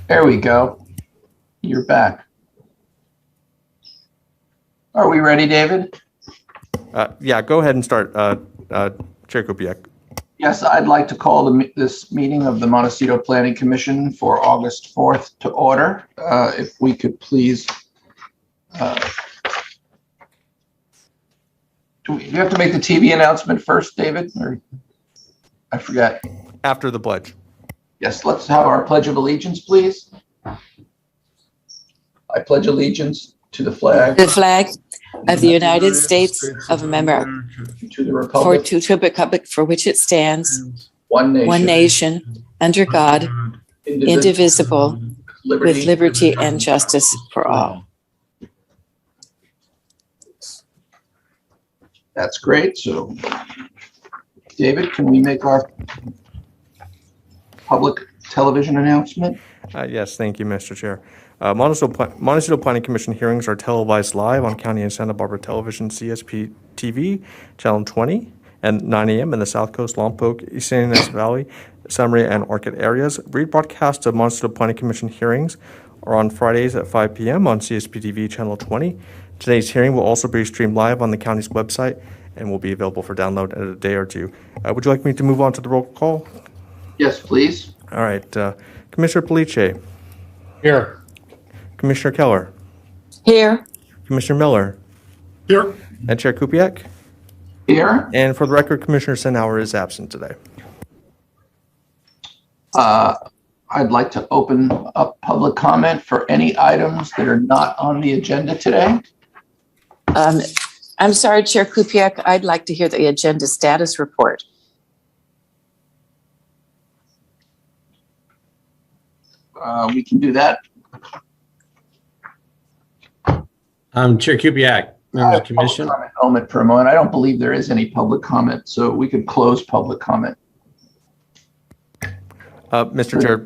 There we go. You're back. Are we ready, David? Yeah, go ahead and start, Chair Kupiec. Yes, I'd like to call this meeting of the Montecito Planning Commission for August 4th to order. If we could please, do you have to make the TV announcement first, David? Or I forgot. After the pledge. Yes, let's have our Pledge of Allegiance, please. I pledge allegiance to the flag. The flag of the United States of America, To the republic. to the republic for which it stands, One nation. one nation, under God, indivisible, with liberty and justice for all. That's great. So, David, can we make our public television announcement? Yes, thank you, Mr. Chair. Montecito Planning Commission hearings are televised live on County and Santa Barbara Television CSP TV, Channel 20, and 9 a.m. in the South Coast, Lompoc, East San Ynez Valley, Summary, and Orchid areas. Rebroadcasts of Montecito Planning Commission hearings are on Fridays at 5 p.m. on CSP TV, Channel 20. Today's hearing will also be streamed live on the county's website and will be available for download in a day or two. Would you like me to move on to the roll call? Yes, please. All right. Commissioner Police. Here. Commissioner Keller. Here, Commissioner Miller. Here. And Chair Kupiec. Here. And for the record, Commissioner Senauer is absent today. I'd like to open up public comment for any items that are not on the agenda today. I'm sorry, Chair Kupiec, I'd like to hear the agenda status report. We can do that. Chair Kupiec, members of the commission. Moment for a moment. I don't believe there is any public comment, so we could close public comment. Mr. Chair,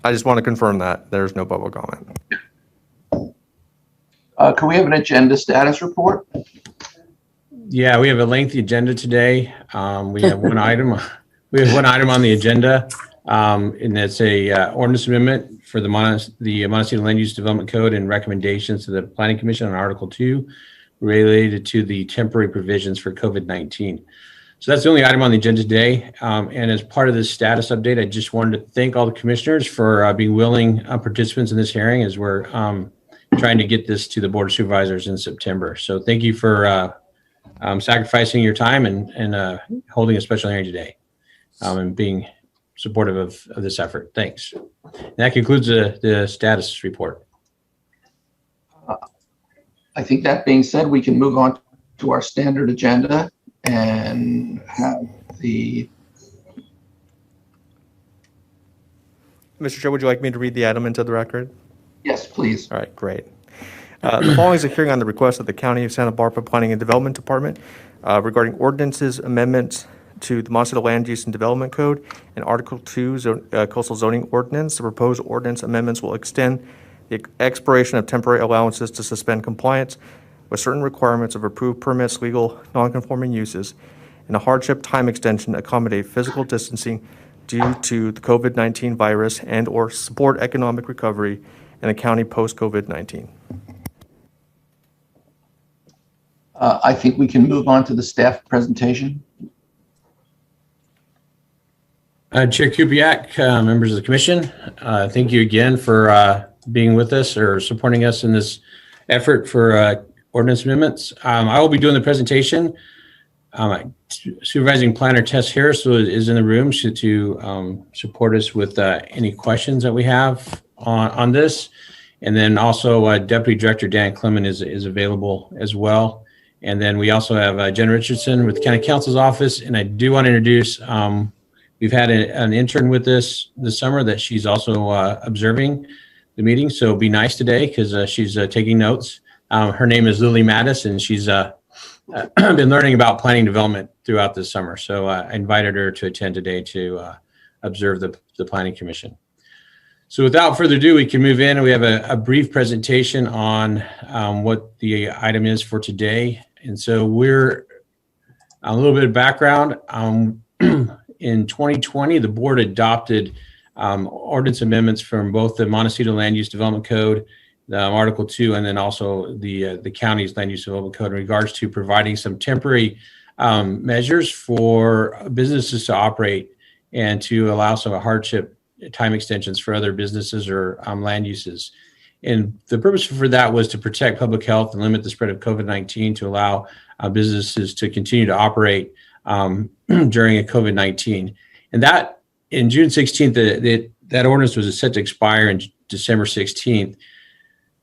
I just want to confirm that there's no public comment. Can we have an agenda status report? Yeah, we have a lengthy agenda today. We have one item. We have one item on the agenda, and that's a ordinance amendment for the Montecito Land Use Development Code and recommendations to the Planning Commission on Article 2 related to the temporary provisions for COVID-19. So that's the only item on the agenda today. And as part of this status update, I just wanted to thank all the commissioners for being willing participants in this hearing as we're trying to get this to the Board of Supervisors in September. So thank you for sacrificing your time and holding a special hearing today and being supportive of this effort. Thanks. And that concludes the status report. I think that being said, we can move on to our standard agenda and have the... Mr. Chair, would you like me to read the item into the record? Yes, please. All right, great. The following is a hearing on the request of the County of Santa Barbara Planning and Development Department regarding ordinances, amendments to the Montecito Land Use and Development Code and Article 2 Coastal Zoning Ordinance. The proposed ordinance amendments will extend the expiration of temporary allowances to suspend compliance with certain requirements of approved permits, legal non-conforming uses, and a hardship time extension to accommodate physical distancing due to the COVID-19 virus and or support economic recovery in the county post-COVID-19. I think we can move on to the staff presentation. Chair Kupiec, members of the commission, thank you again for being with us or supporting us in this effort for ordinance amendments. I will be doing the presentation. Supervising Planner Tess Harris is in the room to support us with any questions that we have on this. And then also Deputy Director Dan Clement is available as well. And then we also have Jen Richardson with the County Counsel's Office. And I do want to introduce, we've had an intern with us this summer that she's also observing the meeting. So be nice today because she's taking notes. Her name is Lily Mattis, and she's been learning about planning development throughout this summer. So I invited her to attend today to observe the Planning Commission. So without further ado, we can move in and we have a brief presentation on what the item is for today. And so we're a little bit of background. In 2020, the board adopted ordinance amendments from both the Montecito Land Use Development Code, Article 2, and then also the county's Land Use Development Code in regards to providing some temporary measures for businesses to operate and to allow some hardship time extensions for other businesses or land uses. And the purpose for that was to protect public health and limit the spread of COVID-19 to allow businesses to continue to operate during a COVID-19. And that in June 16th, that ordinance was set to expire in December 16th.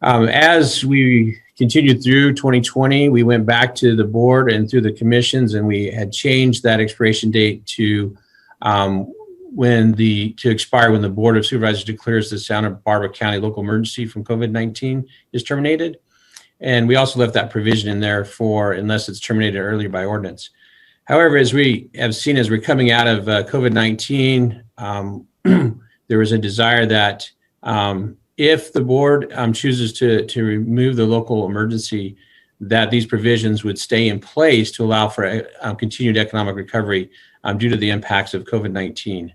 As we continued through 2020, we went back to the board and through the commissions, and we had changed that expiration date to expire when the Board of Supervisors declares the Santa Barbara County local emergency from COVID-19 is terminated. And we also left that provision in there for unless it's terminated earlier by ordinance. However, as we have seen, as we're coming out of COVID-19, there was a desire that if the board chooses to remove the local emergency, that these provisions would stay in place to allow for continued economic recovery due to the impacts of COVID-19.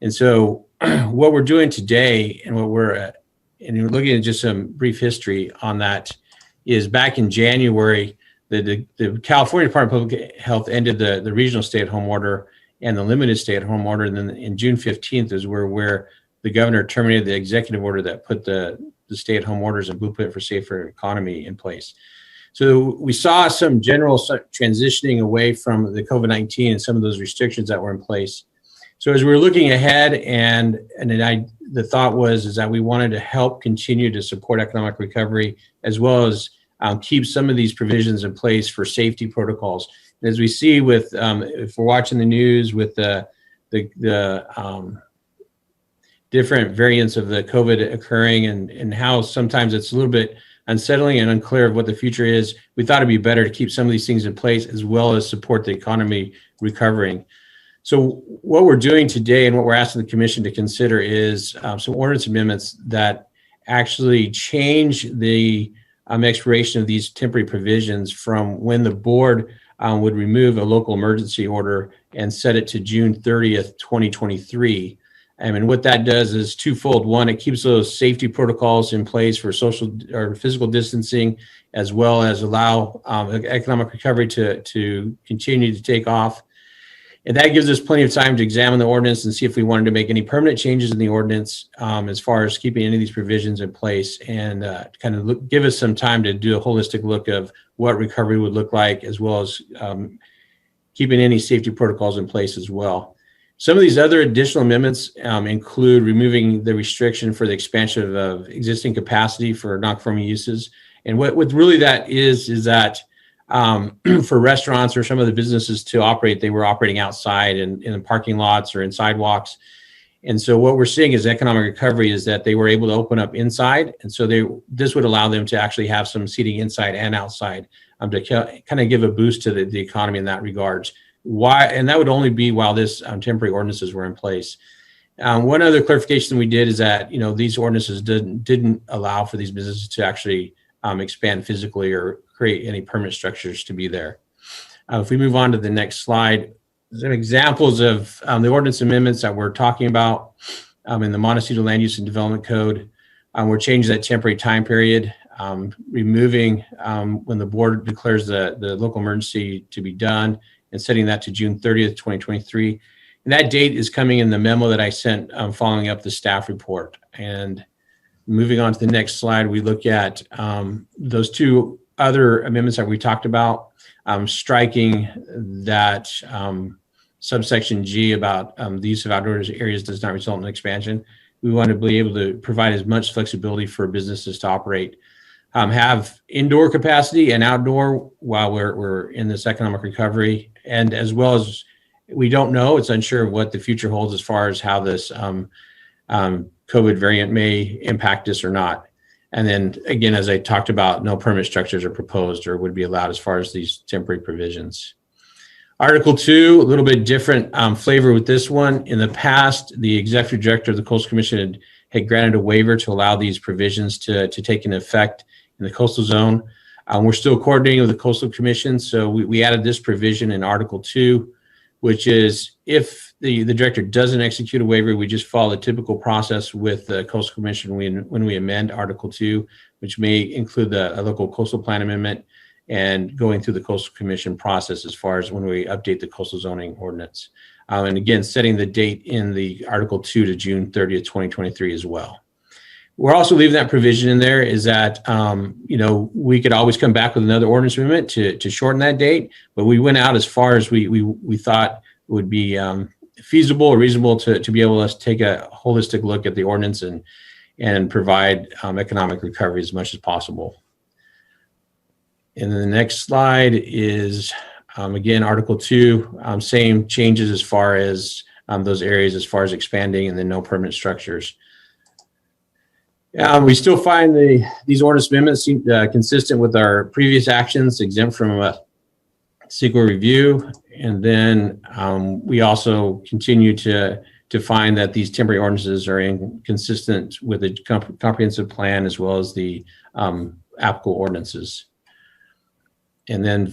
And so what we're doing today and what we're looking at just some brief history on that is back in January, the California Department of Public Health ended the regional stay-at-home order and the limited stay-at-home order. And then in June 15th is where the governor terminated the executive order that put the stay-at-home orders and blueprint for safer economy in place. So we saw some general transitioning away from the COVID-19 and some of those restrictions that were in place. So as we were looking ahead, the thought was that we wanted to help continue to support economic recovery, as well as keep some of these provisions in place for safety protocols. As we see with, if we're watching the news with the different variants of the COVID occurring and how sometimes it's a little bit unsettling and unclear of what the future is, we thought it'd be better to keep some of these things in place as well as support the economy recovering. So what we're doing today and what we're asking the commission to consider is some ordinance amendments that actually change the expiration of these temporary provisions from when the board would remove a local emergency order and set it to June 30th, 2023. And what that does is twofold. One, it keeps those safety protocols in place for social or physical distancing, as well as allow economic recovery to continue to take off. And that gives us plenty of time to examine the ordinance and see if we wanted to make any permanent changes in the ordinance as far as keeping any of these provisions in place, and kind of give us some time to do a holistic look of what recovery would look like, as well as keeping any safety protocols in place as well. Some of these other additional amendments include removing the restriction for the expansion of existing capacity for non-conforming uses. And what really that is that for restaurants or some of the businesses to operate, they were operating outside in parking lots or in sidewalks. And so what we're seeing is economic recovery is that they were able to open up inside. And so this would allow them to actually have some seating inside and outside to kind of give a boost to the economy in that regards. And that would only be while this temporary ordinances were in place. One other clarification we did is that, these ordinances didn't allow for these businesses to actually expand physically or create any permanent structures to be there. If we move on to the next slide, some examples of the ordinance amendments that we're talking about in the Montecito Land Use and Development Code. We're changing that temporary time period, removing when the board declares the local emergency to be done, and setting that to June 30th, 2023. And that date is coming in the memo that I sent following up the staff report. And moving on to the next slide, we look at those two other amendments that we talked about, striking that subsection G about the use of outdoor areas does not result in expansion. We want to be able to provide as much flexibility for businesses to operate, have indoor capacity and outdoor while we're in this economic recovery. And as well as we don't know, it's unsure of what the future holds as far as how this COVID variant may impact us or not. And then again, as I talked about, no permanent structures are proposed or would be allowed as far as these temporary provisions. Article 2, a little bit different flavor with this one. In the past, the executive director of the Coastal Commission had granted a waiver to allow these provisions to take into effect in the coastal zone. We're still coordinating with the Coastal Commission, so we added this provision in Article 2, which is if the director doesn't execute a waiver, we just follow the typical process with the Coastal Commission when we amend Article 2, which may include a local coastal plan amendment and going through the Coastal Commission process as far as when we update the coastal zoning ordinance. And again, setting the date in the Article 2 to June 30th, 2023 as well. We're also leaving that provision in there is that, we could always come back with another ordinance amendment to shorten that date, but we went out as far as we thought would be feasible or reasonable to be able to take a holistic look at the ordinance and provide economic recovery as much as possible. And then the next slide is, again, Article 2, same changes as far as those areas as far as expanding and then no permanent structures. We still find these ordinance amendments seem consistent with our previous actions, exempt from a CEQA review. And then we also continue to find that these temporary ordinances are inconsistent with the comprehensive plan as well as the applicable ordinances. And then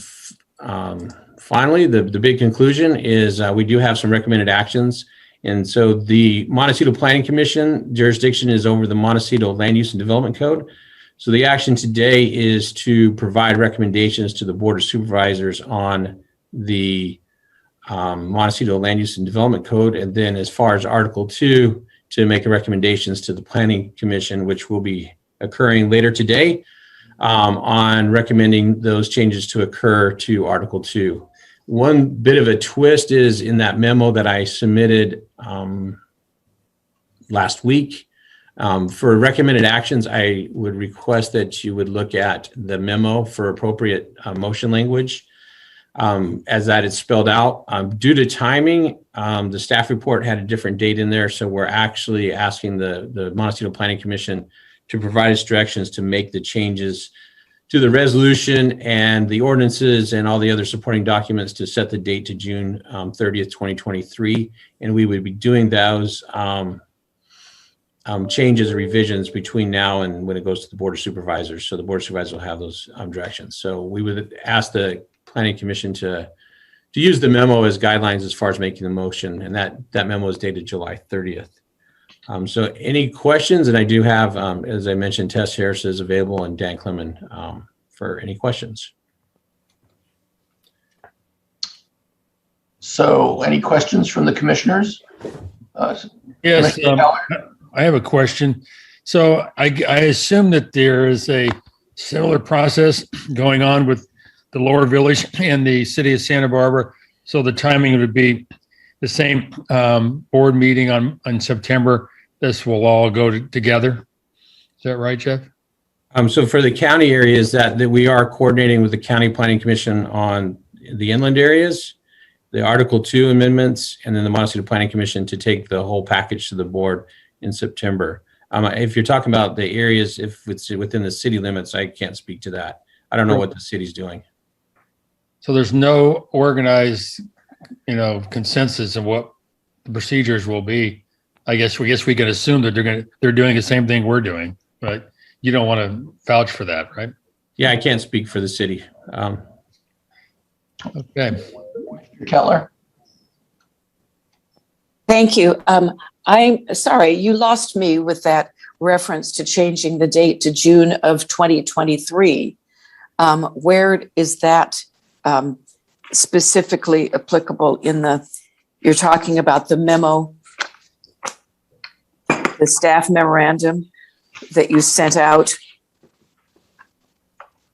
finally, the big conclusion is we do have some recommended actions. And so the Montecito Planning Commission jurisdiction is over the Montecito Land Use and Development Code. So the action today is to provide recommendations to the Board of Supervisors on the Montecito Land Use and Development Code. And then as far as Article 2, to make recommendations to the Planning Commission, which will be occurring later today, on recommending those changes to occur to Article 2. One bit of a twist is in that memo that I submitted last week. For recommended actions, I would request that you would look at the memo for appropriate motion language as that is spelled out. Due to timing, the staff report had a different date in there, so we're actually asking the Montecito Planning Commission to provide us directions to make the changes to the resolution and the ordinances and all the other supporting documents to set the date to June 30th, 2023. And we would be doing those changes or revisions between now and when it goes to the Board of Supervisors. So the Board of Supervisors will have those directions. So we would ask the Planning Commission to use the memo as guidelines as far as making the motion. And that memo is dated July 30th. So any questions? And I do have, as I mentioned, Tess Harris is available and Dan Clement for any questions. So any questions from the commissioners? Yes, I have a question. So I assume that there is a similar process going on with the Lower Village and the city of Santa Barbara. So the timing would be the same board meeting on September. This will all go together. Is that right, Jeff? So for the county areas that we are coordinating with the County Planning Commission on the inland areas, the Article 2 amendments, and then the Montecito Planning Commission to take the whole package to the board in September. If you're talking about the areas, if it's within the city limits, I can't speak to that. I don't know what the city's doing. So there's no organized, consensus of what the procedures will be. I guess we can assume that they're doing the same thing we're doing, but you don't want to vouch for that, right? Yeah, I can't speak for the city. Okay. Mr. Keller? Thank you. I'm sorry, you lost me with that reference to changing the date to June of 2023. Where is that specifically applicable you're talking about the memo, the staff memorandum that you sent out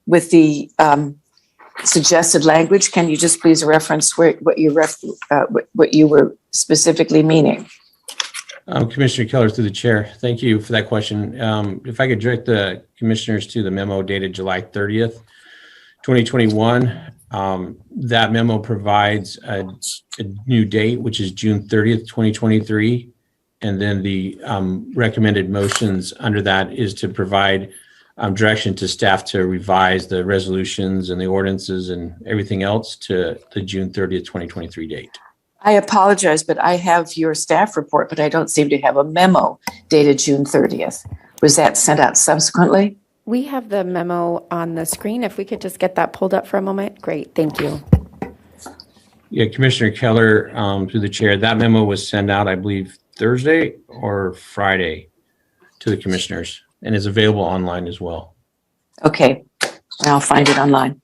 with the suggested language? Can you just please reference what you were specifically meaning? Commissioner Keller, through the chair, thank you for that question. If I could direct the commissioners to the memo dated July 30th, 2021. That memo provides a new date, which is June 30th, 2023. And then the recommended motions under that is to provide direction to staff to revise the resolutions and the ordinances and everything else to the June 30th, 2023 date. I apologize, but I have your staff report, but I don't seem to have a memo dated June 30th. Was that sent out subsequently? We have the memo on the screen. If we could just get that pulled up for a moment. Great, thank you. Yeah, Commissioner Keller, through the chair, that memo was sent out, I believe, Thursday or Friday to the commissioners and is available online as well. Okay, I'll find it online.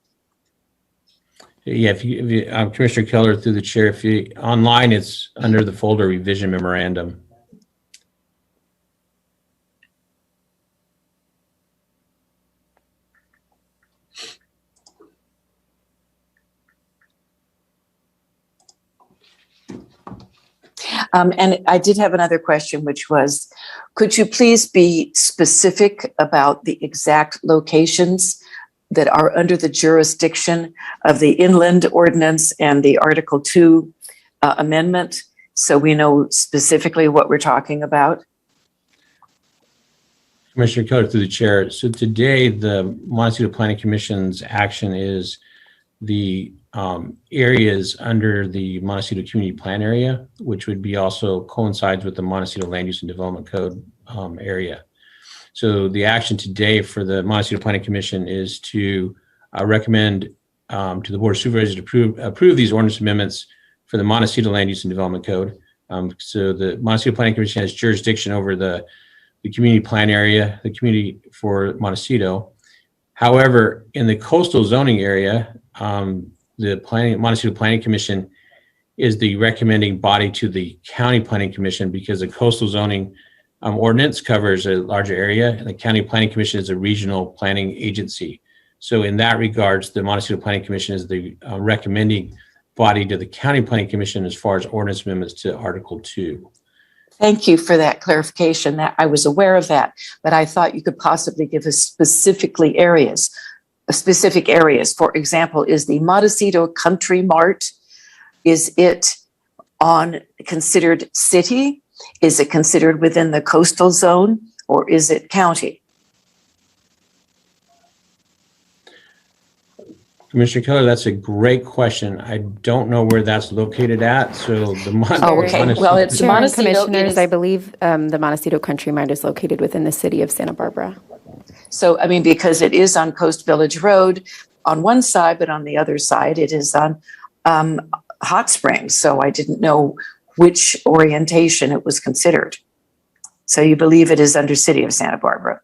Yeah, if you Commissioner Keller, through the chair, if you online, it's under the folder revision memorandum. And I did have another question, which was, could you please be specific about the exact locations that are under the jurisdiction of the inland ordinance and the Article 2 amendment, so we know specifically what we're talking about? Commissioner Keller, through the chair. So today, the Montecito Planning Commission's action is the areas under the Montecito Community Plan area, which would be also coincides with the Montecito Land Use and Development Code area. So the action today for the Montecito Planning Commission is to recommend to the Board of Supervisors to approve these ordinance amendments for the Montecito Land Use and Development Code. So the Montecito Planning Commission has jurisdiction over the community plan area, the community for Montecito. However, in the coastal zoning area, the Montecito Planning Commission is the recommending body to the County Planning Commission, because the coastal zoning ordinance covers a larger area, and the County Planning Commission is a regional planning agency. So in that regards, the Montecito Planning Commission is the recommending body to the County Planning Commission as far as ordinance amendments to Article 2. Thank you for that clarification. That I was aware of that, but I thought you could possibly give us specific areas. For example, is the Montecito Country Mart, is it considered city? Is it considered within the coastal zone, or is it county? Commissioner Keller, that's a great question. I don't know where that's located at. So the okay. Well, it's Chair and Montecito. Commissioners, I believe the Montecito Country Mart is located within the city of Santa Barbara. So, I mean, because it is on Coast Village Road on one side, but on the other side, it is on Hot Springs. So I didn't know which orientation it was considered. So you believe it is under City of Santa Barbara?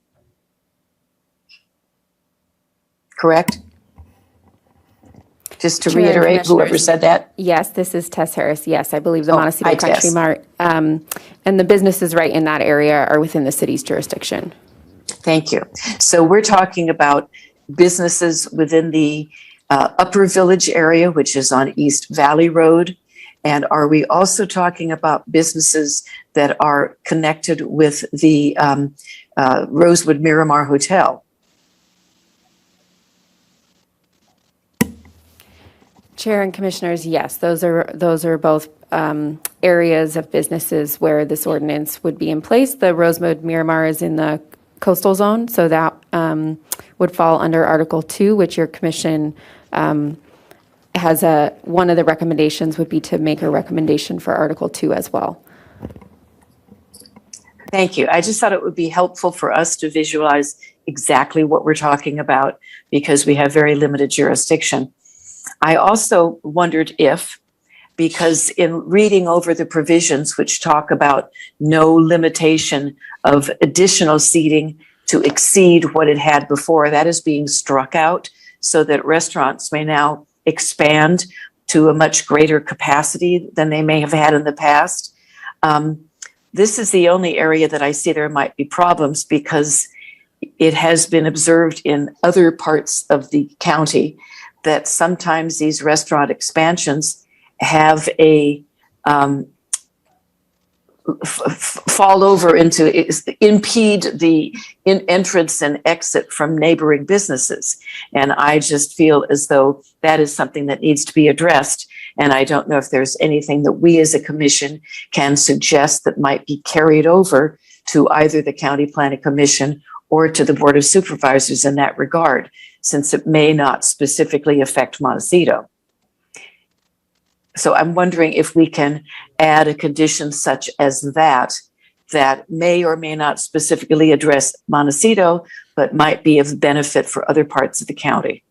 Correct? Just to Chair and reiterate, whoever Commissioners. said that? Yes, this is Tess Harris. Yes, I believe the Oh, Montecito hi, Country Tess. Mart and the businesses right in that area are within the city's jurisdiction. Thank you. So we're talking about businesses within the Upper Village area, which is on East Valley Road. And are we also talking about businesses that are connected with the Rosewood Miramar Hotel? Chair and Commissioners, yes, those are both areas of businesses where this ordinance would be in place. The Rosewood Miramar is in the coastal zone, so that would fall under Article 2, which your commission has one of the recommendations would be to make a recommendation for Article 2 as well. Thank you. I just thought it would be helpful for us to visualize exactly what we're talking about, because we have very limited jurisdiction. I also wondered if, because in reading over the provisions which talk about no limitation of additional seating to exceed what it had before, that is being struck out so that restaurants may now expand to a much greater capacity than they may have had in the past. This is the only area that I see there might be problems, because it has been observed in other parts of the county that sometimes these restaurant expansions have a fall over into, impede the entrance and exit from neighboring businesses. And I just feel as though that is something that needs to be addressed. And I don't know if there's anything that we as a commission can suggest that might be carried over to either the County Planning Commission or to the Board of Supervisors in that regard, since it may not specifically affect Montecito. So I'm wondering if we can add a condition such as that may or may not specifically address Montecito, but might be of benefit for other parts of the county.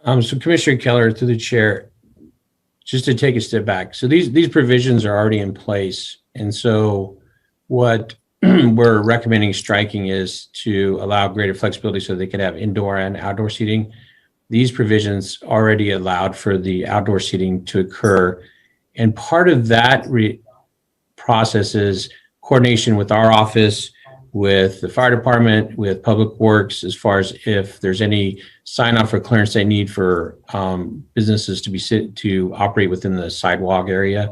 So Commissioner Keller, through the chair, just to take a step back. So these provisions are already in place. And so what we're recommending striking is to allow greater flexibility so they could have indoor and outdoor seating. These provisions already allowed for the outdoor seating to occur. And part of that process is coordination with our office, with the fire department, with public works, as far as if there's any sign off or clearance they need for businesses to operate within the sidewalk area.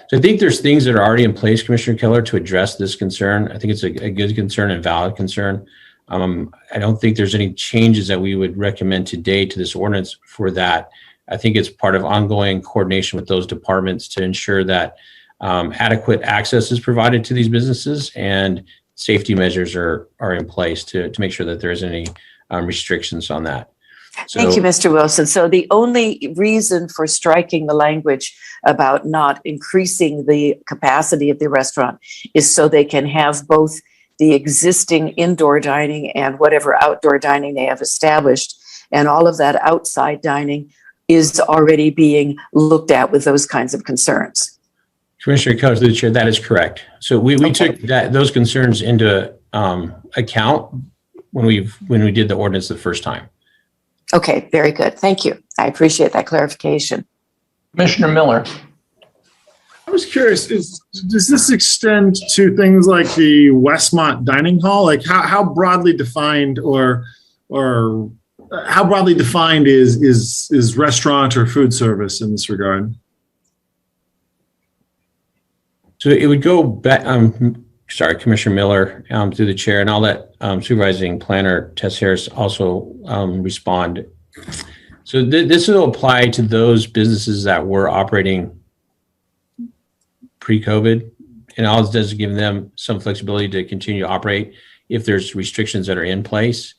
So I think there's things that are already in place, Commissioner Keller, to address this concern. I think it's a good concern and valid concern. I don't think there's any changes that we would recommend today to this ordinance for that. I think it's part of ongoing coordination with those departments to ensure that adequate access is provided to these businesses and safety measures are in place to make sure that there isn't any restrictions on that. So, thank you, Mr. Wilson. So the only reason for striking the language about not increasing the capacity of the restaurant is so they can have both the existing indoor dining and whatever outdoor dining they have established, and all of that outside dining is already being looked at with those kinds of concerns. Commissioner Keller, through the chair, that is correct. So we took those concerns into account when we did the ordinance the first time. Okay, very good. Thank you. I appreciate that clarification. Commissioner Miller. I was curious, does this extend to things like the Westmont Dining Hall? Like how broadly defined or how broadly defined is restaurant or food service in this regard? So it would go back, Commissioner Miller, through the chair, and I'll let Supervising Planner Tess Harris also respond. So this will apply to those businesses that were operating pre-COVID, and all it does is give them some flexibility to continue to operate if there's restrictions that are in place.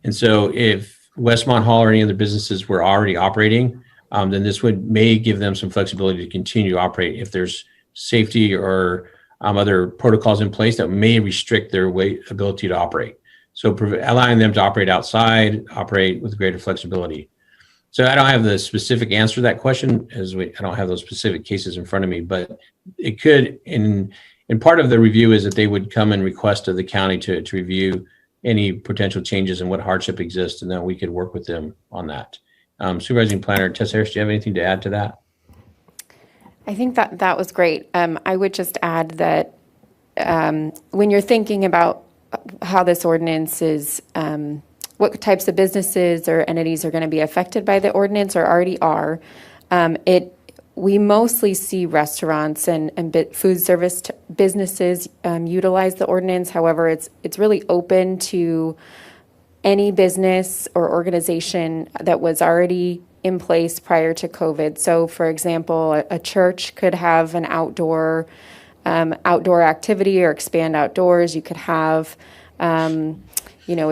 And so if Westmont Hall or any other businesses were already operating, then this may give them some flexibility to continue to operate if there's safety or other protocols in place that may restrict their ability to operate. So allowing them to operate outside, operate with greater flexibility. So I don't have the specific answer to that question, as I don't have those specific cases in front of me, but it could, in part of the review is that they would come and request of the county to review any potential changes and what hardship exists, and then we could work with them on that. Supervising Planner Tess Harris, do you have anything to add to that? I think that was great. I would just add that when you're thinking about how this ordinance is, what types of businesses or entities are going to be affected by the ordinance or already are, we mostly see restaurants and food service businesses utilize the ordinance. However, it's really open to any business or organization that was already in place prior to COVID. So, for example, a church could have an outdoor activity or expand outdoors. You could have, a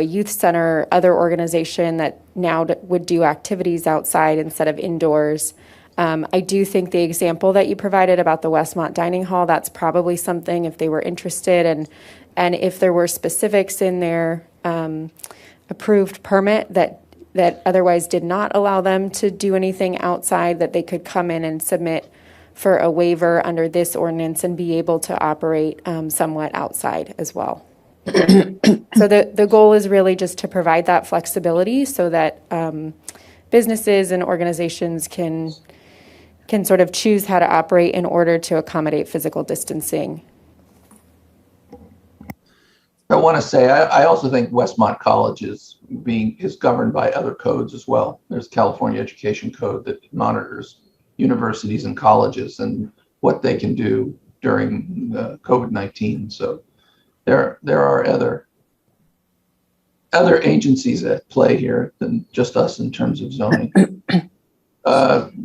youth center, other organization that now would do activities outside instead of indoors. I do think the example that you provided about the Westmont Dining Hall, that's probably something if they were interested and if there were specifics in their approved permit that otherwise did not allow them to do anything outside, that they could come in and submit for a waiver under this ordinance and be able to operate somewhat outside as well. So the goal is really just to provide that flexibility so that businesses and organizations can sort of choose how to operate in order to accommodate physical distancing. I want to say, I also think Westmont College is governed by other codes as well. There's California Education Code that monitors universities and colleges and what they can do during COVID-19. So there are other agencies at play here than just us in terms of zoning.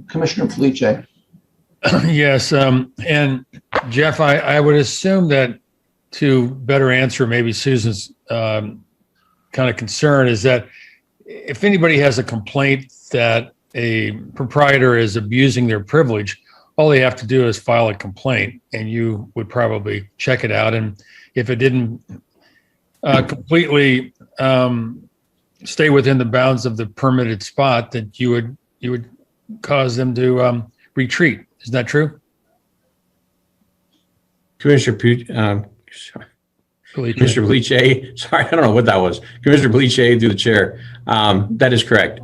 Commissioner Felice. Yes, and Jeff, I would assume that to better answer maybe Susan's kind of concern is that if anybody has a complaint that a proprietor is abusing their privilege, all they have to do is file a complaint and you would probably check it out. And if it didn't completely stay within the bounds of the permitted spot, that you would cause them to retreat. Is that true? Commissioner Bleachay, sorry, I don't know what that was. Commissioner Bleachay through the chair. That is correct.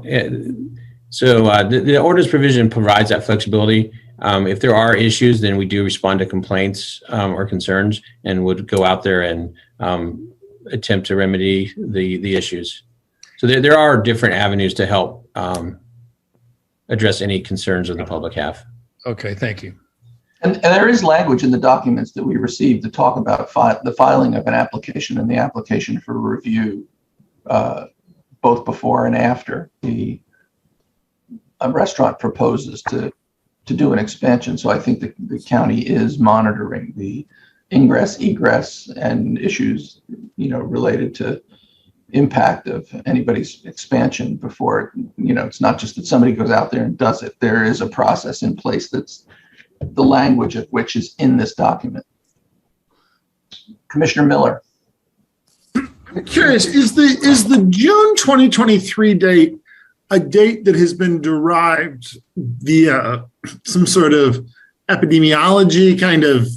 So the ordinance provision provides that flexibility. If there are issues, then we do respond to complaints or concerns and would go out there and attempt to remedy the issues. So there are different avenues to help address any concerns that the public have. Okay, thank you. And there is language in the documents that we received to talk about the filing of an application and the application for review, both before and after a restaurant proposes to do an expansion. So I think the county is monitoring the ingress, egress, and issues, related to impact of anybody's expansion before, it's not just that somebody goes out there and does it. There is a process in place that's the language of which is in this document. Commissioner Miller. I'm curious, is the June 2023 date a date that has been derived via some sort of epidemiology, kind of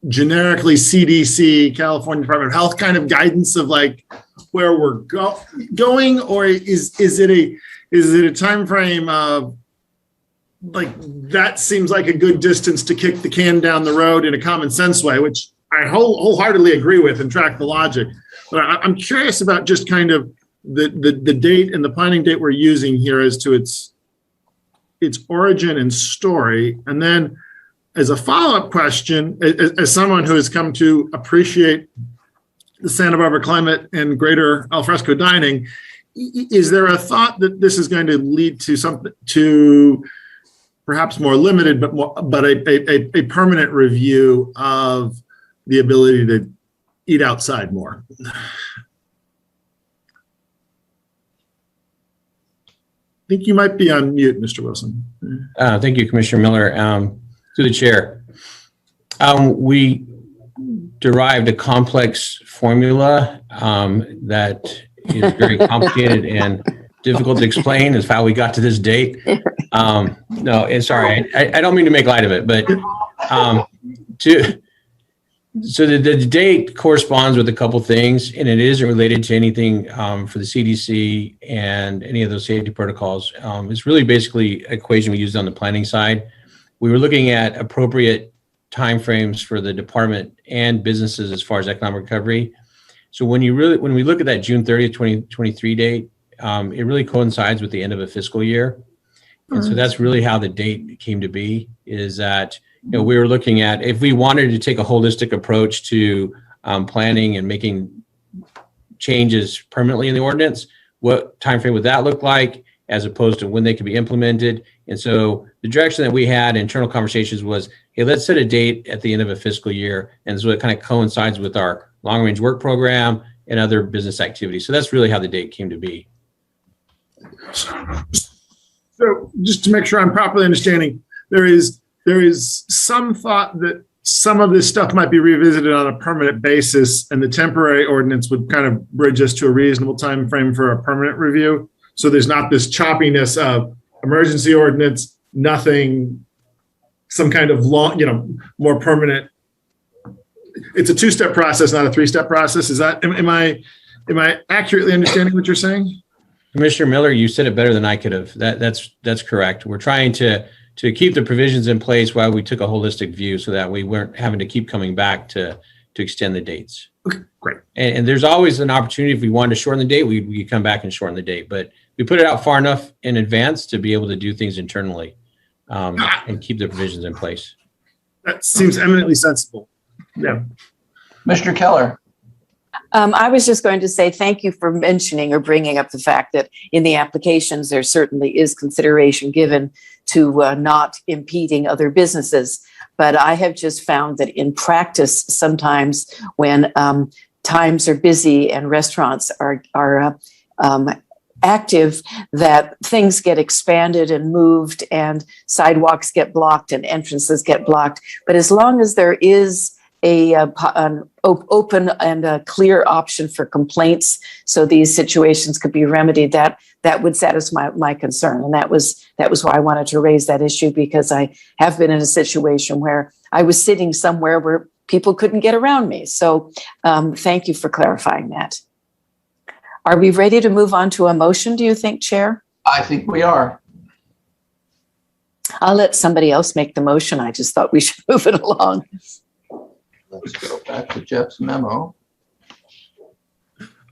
generically CDC, California Department of Health kind of guidance of like where we're going, or is it a time frame of like that seems like a good distance to kick the can down the road in a common sense way, which I wholeheartedly agree with and track the logic. But I'm curious about just kind of the date and the planning date we're using here as to its origin and story. And then as a follow-up question, as someone who has come to appreciate the Santa Barbara climate and greater alfresco dining, is there a thought that this is going to lead to something to perhaps more limited, but a permanent review of the ability to eat outside more? I think you might be on mute, Mr. Wilson. Thank you, Commissioner Miller. Through the chair, we derived a complex formula that is very complicated and difficult to explain is how we got to this date. No, and sorry, I don't mean to make light of it, but so the date corresponds with a couple things, and it isn't related to anything for the CDC and any of those safety protocols. It's really basically an equation we used on the planning side. We were looking at appropriate timeframes for the department and businesses as far as economic recovery. So when we look at that June 30th, 2023 date, it really coincides with the end of a fiscal year. And so that's really how the date came to be, is that, we were looking at, if we wanted to take a holistic approach to planning and making changes permanently in the ordinance, what timeframe would that look like, as opposed to when they could be implemented. And so the direction that we had internal conversations was, hey, let's set a date at the end of a fiscal year. And so it kind of coincides with our long range work program and other business activities. So that's really how the date came to be. So just to make sure I'm properly understanding, there is some thought that some of this stuff might be revisited on a permanent basis, and the temporary ordinance would kind of bridge us to a reasonable time frame for a permanent review. So there's not this choppiness of emergency ordinance, nothing, some kind of long, more permanent. It's a two-step process, not a three-step process. Is that, am I accurately understanding what you're saying? Commissioner Miller, you said it better than I could have. That's correct. We're trying to keep the provisions in place while we took a holistic view so that we weren't having to keep coming back to extend the dates. Okay, great. And there's always an opportunity, if we wanted to shorten the date, we come back and shorten the date. But we put it out far enough in advance to be able to do things internally and keep the provisions in place. That seems eminently sensible. Yeah. Mr. Keller. I was just going to say thank you for mentioning or bringing up the fact that in the applications, there certainly is consideration given to not impeding other businesses. But I have just found that in practice, sometimes when times are busy and restaurants are active, that things get expanded and moved and sidewalks get blocked and entrances get blocked. But as long as there is an open and a clear option for complaints, so these situations could be remedied, that would satisfy my concern. And that was why I wanted to raise that issue, because I have been in a situation where I was sitting somewhere where people couldn't get around me. So thank you for clarifying that. Are we ready to move on to a motion, do you think, Chair? I think we are. I'll let somebody else make the motion. I just thought we should move it along. Let's go back to Jeff's memo.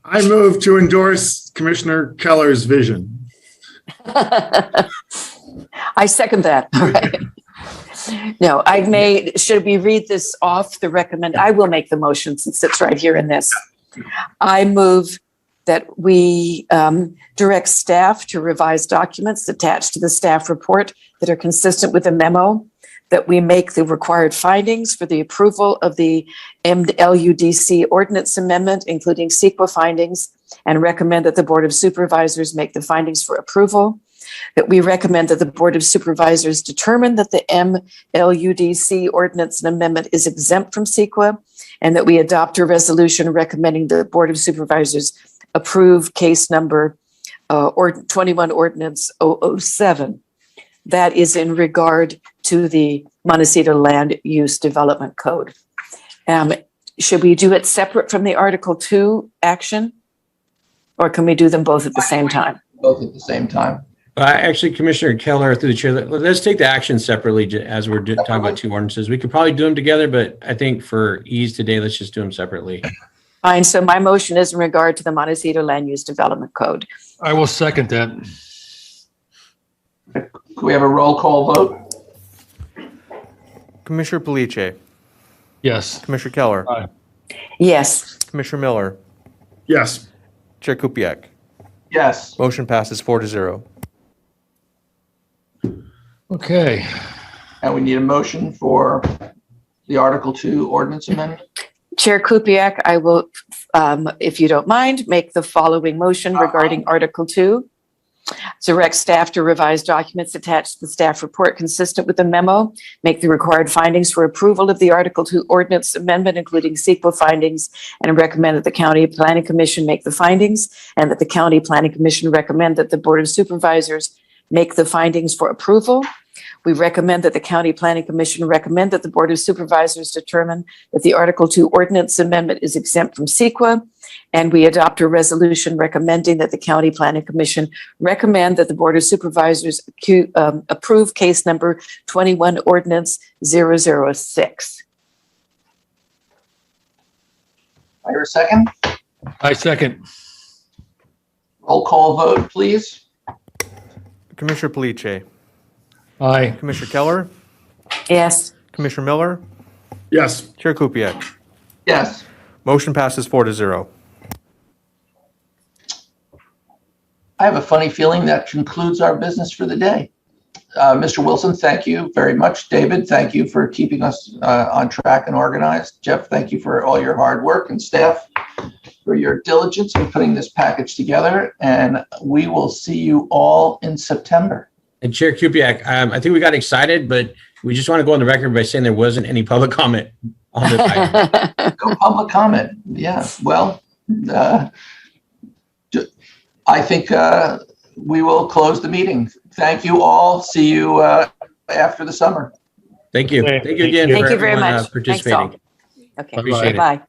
I move to endorse Commissioner Keller's vision. I second that. All right. No, should we read this off the recommend? I will make the motion since it's right here in this. I move that we direct staff to revise documents attached to the staff report that are consistent with the memo, that we make the required findings for the approval of the MLUDC ordinance amendment, including CEQA findings, and recommend that the Board of Supervisors make the findings for approval, that we recommend that the Board of Supervisors determine that the MLUDC ordinance and amendment is exempt from CEQA, and that we adopt a resolution recommending the Board of Supervisors approve case number 21 Ordinance 007. That is in regard to the Montecito Land Use Development Code. Should we do it separate from the Article 2 action? Or can we do them both at the same time? Both at the same time. Actually, Commissioner Keller, through the chair, let's take the action separately as we're talking about two ordinances. We could probably do them together, but I think for ease today, let's just do them separately. Fine. So my motion is in regard to the Montecito Land Use Development Code. I will second that. Could we have a roll call vote? Commissioner Police, Yes. Commissioner Keller, Aye. Yes. Commissioner Miller, Yes. Chair Kupiec. Yes. Motion passes 4-0. Okay. And we need a motion for the Article 2 ordinance amendment. Chair Kupiec, I will, if you don't mind, make the following motion regarding Article 2. Direct staff to revise documents attached to the staff report consistent with the memo, make the required findings for approval of the Article 2 ordinance amendment, including CEQA findings, and recommend that the County Planning Commission make the findings, and that the County Planning Commission recommend that the Board of Supervisors make the findings for approval. We recommend that the County Planning Commission recommend that the Board of Supervisors determine that the Article 2 ordinance amendment is exempt from CEQA, and we adopt a resolution recommending that the County Planning Commission recommend that the Board of Supervisors approve case number 21 Ordinance 006. I hear a second. I second. Roll call vote, please. Commissioner Police, Aye. Commissioner Keller, Yes. Commissioner Miller, Yes. Chair Kupiec. Yes. Motion passes 4-0. I have a funny feeling that concludes our business for the day. Mr. Wilson, thank you very much. David, thank you for keeping us on track and organized. Jeff, thank you for all your hard work, and staff for your diligence in putting this package together. And we will see you all in September. And Chair Kupiec, I think we got excited, but we just want to go on the record by saying there wasn't any public comment on this item. No public comment. Yeah. Well, I think we will close the meeting. Thank you all. See you after the summer. Thank you. Thank you again. Thank for you very everyone, much. Thanks all. participating. Okay. Appreciate it. Bye.